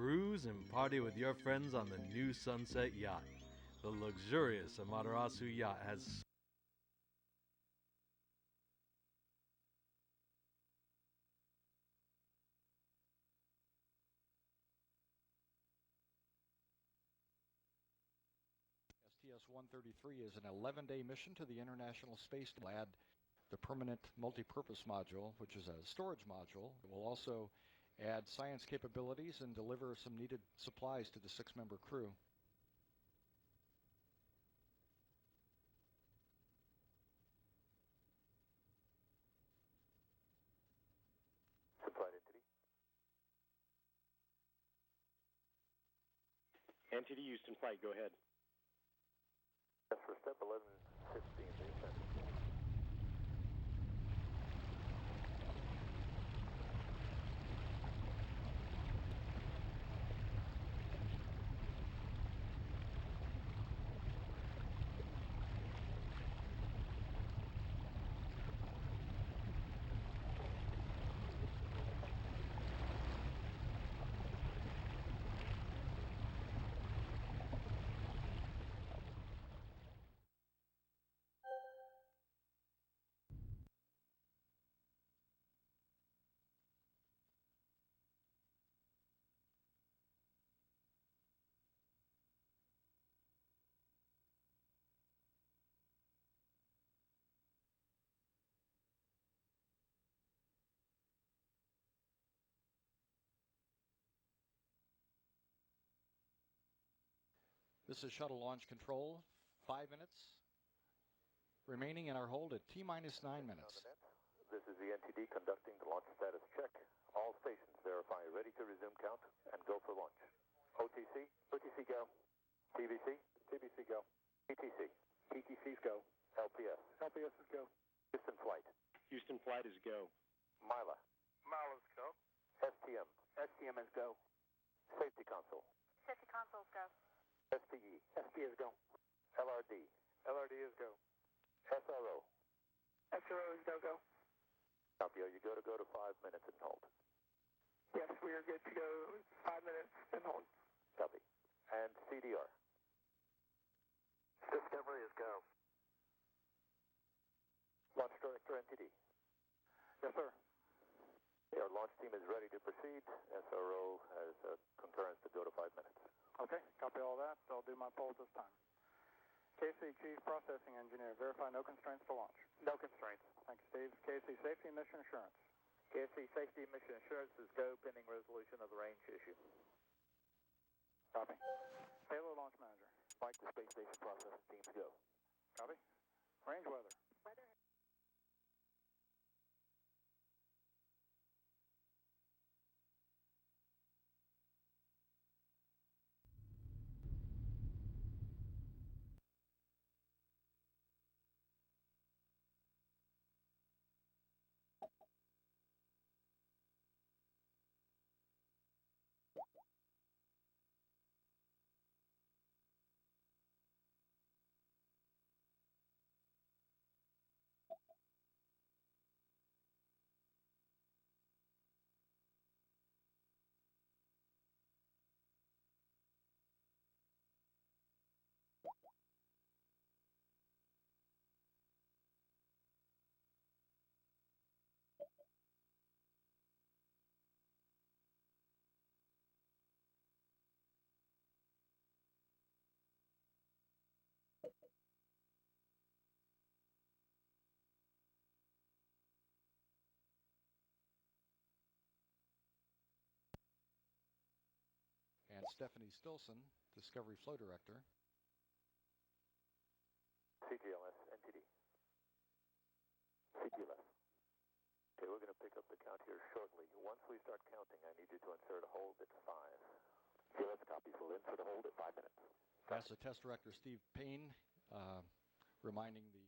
Cruise and party with your friends on the new Sunset Yacht. The luxurious Amaterasu yacht has STS-133 is an 11-day mission to the International Space Station. We'll add the permanent multi-purpose module, which is a storage module. It will also add science capabilities and deliver some needed supplies to the 6-member crew. Flight entity. Entity Houston flight, go ahead. That's for step 1115, descent. This is shuttle launch control. 5 minutes remaining in our hold at T-minus 9 minutes. This is the NTD conducting the launch status check. All stations verify ready to resume count and go for launch. OTC, OTC go. TBC, TBC go. PTC, PTC's go. LPS, LPS is go. Houston flight. Houston flight is go. Mila, Mila's go. STM, STM is go. safety console. Safety consoles go. SPE, SP is go. LRD, LRD is go. SRO. SRO is go. Copy, are you go to 5 minutes and hold? Yes, we are good to go. 5 minutes and hold. Copy. And CDR. Discovery is go. Launch Director NTD. Yes, sir. Our launch team is ready to proceed. SRO has concurrence to go to 5 minutes. Okay, copy all that. I'll do my poll this time. KC Chief Processing Engineer, verify no constraints to launch. No constraints. Thank you, Steve. KC Safety Mission Assurance. KSC Safety Mission Assurance is go pending resolution of the range issue. Copy. Payload Launch Manager. Mike, the Space Station processing teams go. Copy. Range weather. Weather. And Stephanie Stilson, Discovery Flow Director. CGLS, NTD. CGLS. Okay, we're going to pick up the count here shortly. Once we start counting, I need you to insert a hold at 5. GLS copies will insert a hold at 5 minutes. That's the Test Director Steve Payne reminding the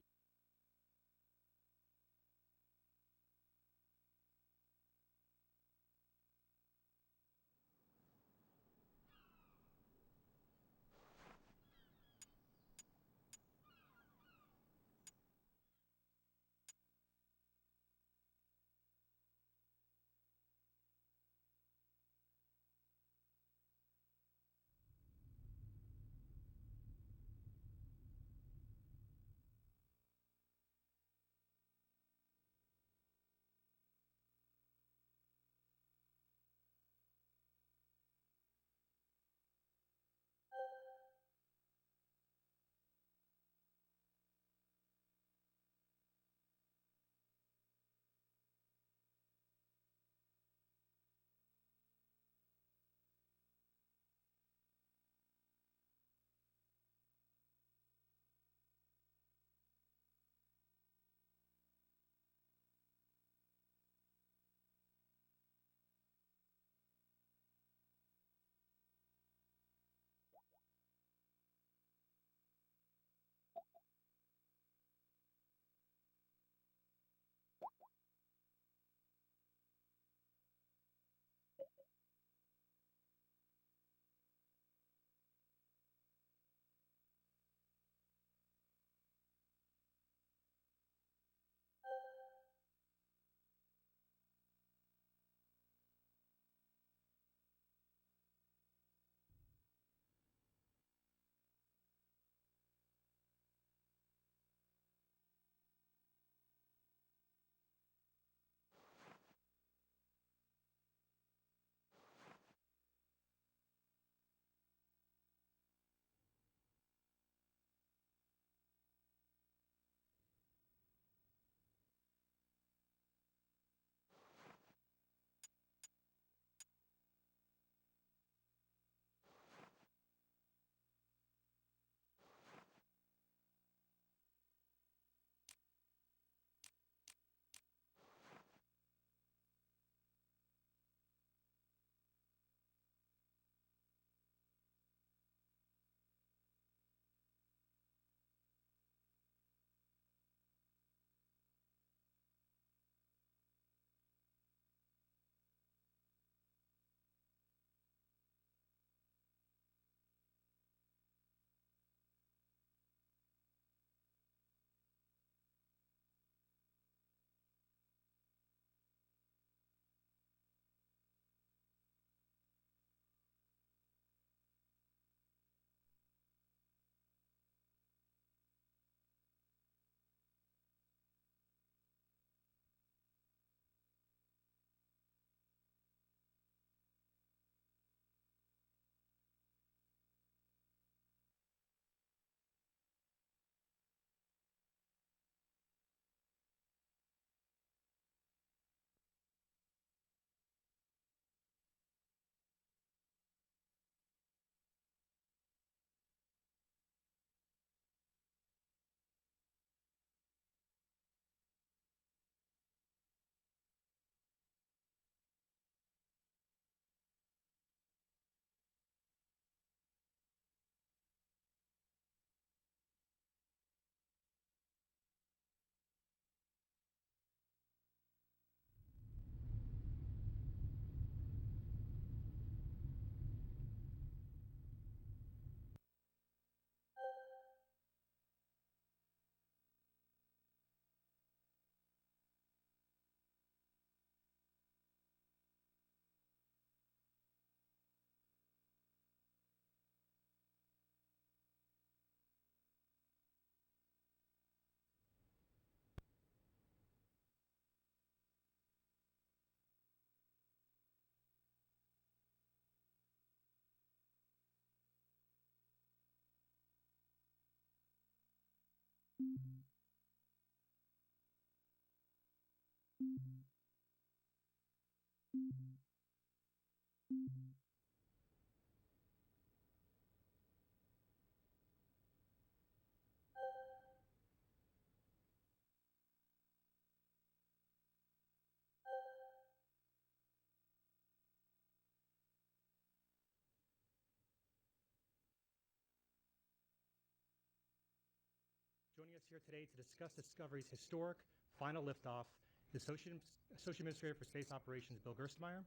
Joining us here today to discuss Discovery's historic final liftoff, the Associate Administrator for Space Operations, Bill Gerstenmaier.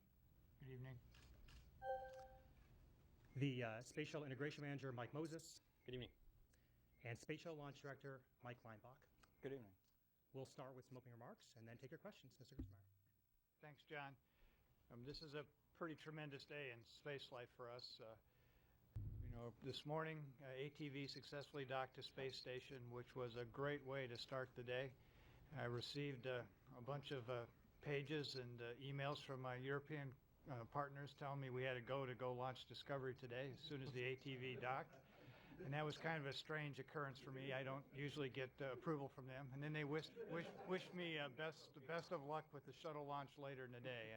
Good evening. The Space Shuttle Integration Manager, Mike Moses. Good evening. And Space Shuttle Launch Director, Mike Kleinbach. Good evening. We'll start with some opening remarks and then take your questions, Mr. Gerstenmaier. Thanks, John. This is a pretty tremendous day in space life for us. This morning, ATV successfully docked to Space Station, which was a great way to start the day. I received a bunch of pages and emails from my European partners telling me we had to go launch Discovery today as soon as the ATV docked. And that was kind of a strange occurrence for me. I don't usually get approval from them. And then they wished me the best of luck with the shuttle launch later in the day.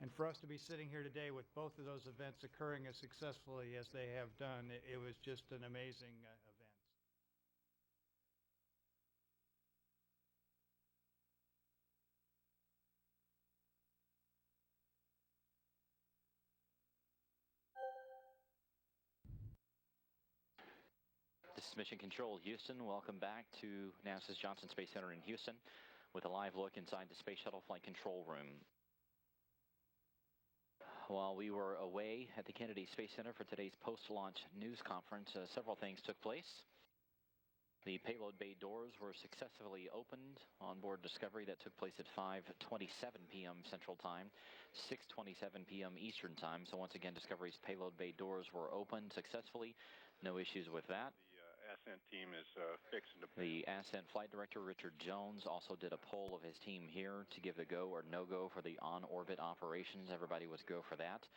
And for us to be sitting here today with both of those events occurring as successfully as they have done, it was just an amazing event. This is Mission Control Houston. Welcome back to NASA's Johnson Space Center in Houston with a live look inside the Space Shuttle Flight Control Room. While we were away at the Kennedy Space Center for today's post-launch news conference, several things took place. The payload bay doors were successfully opened on board Discovery. That took place at 5:27 p.m. Central Time, 6:27 p.m. Eastern Time. So once again, Discovery's payload bay doors were opened successfully. No issues with that. The ascent team is fixing to... The ascent flight director, Richard Jones, also did a poll of his team here to give the go or no-go for the on-orbit operations. Everybody was go for that.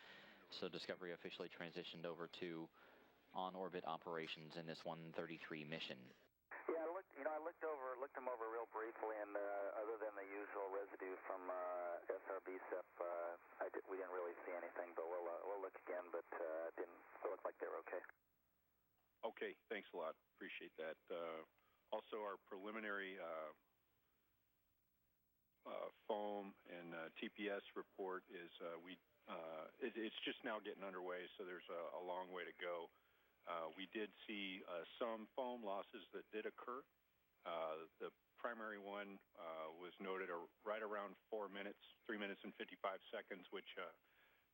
So Discovery officially transitioned over to on-orbit operations in this 133 mission. Yeah, I looked them over real briefly, and other than the usual residue from SRBCEP, we didn't really see anything, but we'll look again, but it didn't look like they were okay. Okay, thanks a lot. Appreciate that. Also, our preliminary foam and TPS report is it's just now getting underway, so there's a long way to go. We did see some foam losses that did occur. The primary one was noted right around 4 minutes, 3 minutes and 55 seconds, which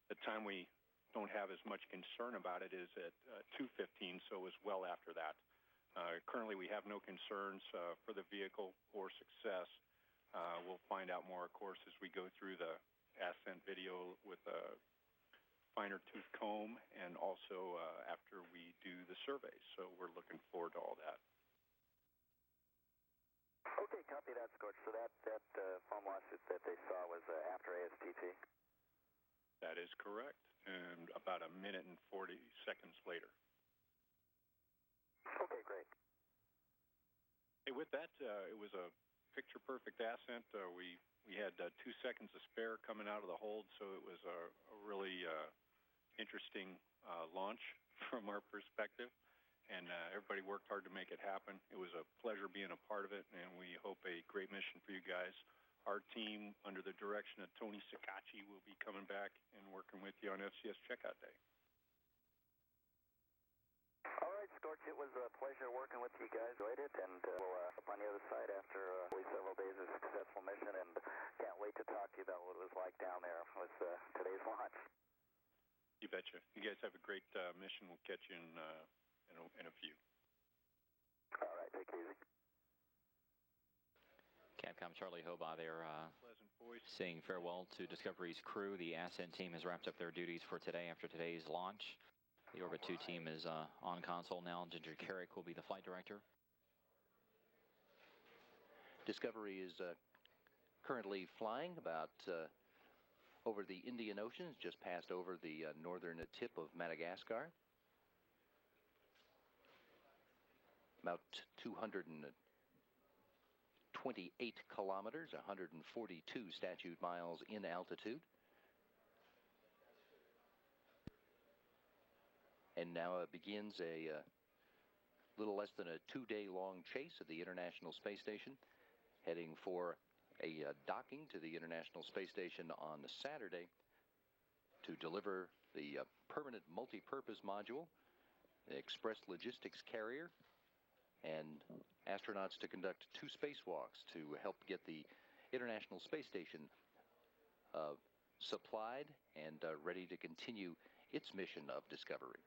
the time we don't have as much concern about it is at 2:15, so it was well after that. Currently, we have no concerns for the vehicle or success. We'll find out more, of course, as we go through the ascent video with a finer tooth comb and also after we do the survey. So we're looking forward to all that. Okay, copy that, Scorch. So that foam loss that they saw was after ASTT? That is correct, and about 1 minute and 40 seconds later. Okay, great. Hey, with that, it was a picture-perfect ascent. We had 2 seconds to spare coming out of the hold, so it was a really interesting launch from our perspective, and everybody worked hard to make it happen. It was a pleasure being a part of it, and we hope a great mission for you guys. Our team, under the direction of Tony Sakachi, will be coming back and working with you on FCS Checkout Day. All right, Scorch, it was a pleasure working with you guys. Enjoyed it, and we'll up on the other side after several days of successful mission, and can't wait to talk to you about what it was like down there with today's launch. You betcha. You guys have a great mission. We'll catch you in a few. All right, take it easy. Capcom Charlie Hobaugh there saying farewell to Discovery's crew. The ascent team has wrapped up their duties for today after today's launch. The Orbit 2 team is on console now. Ginger Carrick will be the flight director. Discovery is currently flying about over the Indian Ocean, just passed over the northern tip of Madagascar. About 28 kilometers, 142 statute miles in altitude. And now begins a little less than a 2-day-long chase at the International Space Station, heading for a docking to the International Space Station on Saturday to deliver the permanent multi-purpose module, the Express Logistics Carrier, and astronauts to conduct 2 spacewalks to help get the International Space Station supplied and ready to continue its mission of discovery.